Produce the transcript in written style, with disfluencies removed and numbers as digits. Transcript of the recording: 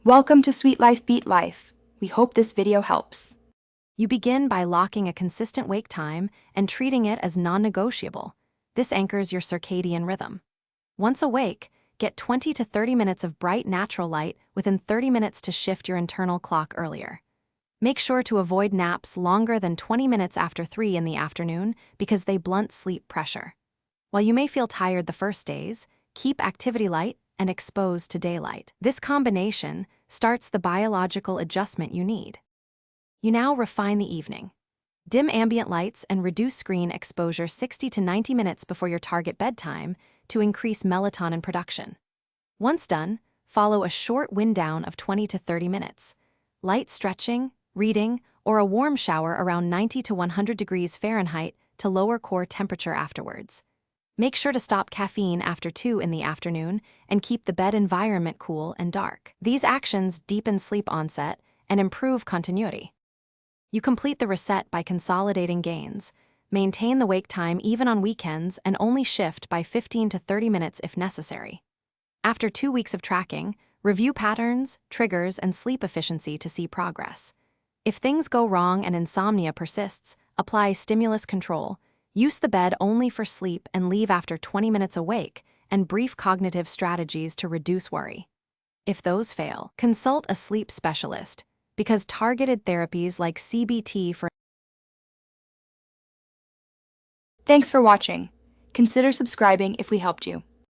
Welcome to Sweet Life Beat Life. We hope this video helps. You begin by locking a consistent wake time and treating it as non-negotiable. This anchors your circadian rhythm. Once awake, get 20 to 30 minutes of bright natural light within 30 minutes to shift your internal clock earlier. Make sure to avoid naps longer than 20 minutes after 3 in the afternoon because they blunt sleep pressure. While you may feel tired the first days, keep activity light and exposed to daylight. This combination starts the biological adjustment you need. You now refine the evening. Dim ambient lights and reduce screen exposure 60 to 90 minutes before your target bedtime to increase melatonin production. Once done, follow a short wind down of 20 to 30 minutes. Light stretching, reading, or a warm shower around 90 to 100 degrees Fahrenheit to lower core temperature afterwards. Make sure to stop caffeine after 2 in the afternoon and keep the bed environment cool and dark. These actions deepen sleep onset and improve continuity. You complete the reset by consolidating gains, maintain the wake time even on weekends, and only shift by 15 to 30 minutes if necessary. After 2 weeks of tracking, review patterns, triggers, and sleep efficiency to see progress. If things go wrong and insomnia persists, apply stimulus control. Use the bed only for sleep and leave after 20 minutes awake, and brief cognitive strategies to reduce worry. If those fail, consult a sleep specialist, because targeted therapies like CBT for Thanks for watching. Consider subscribing if we helped you.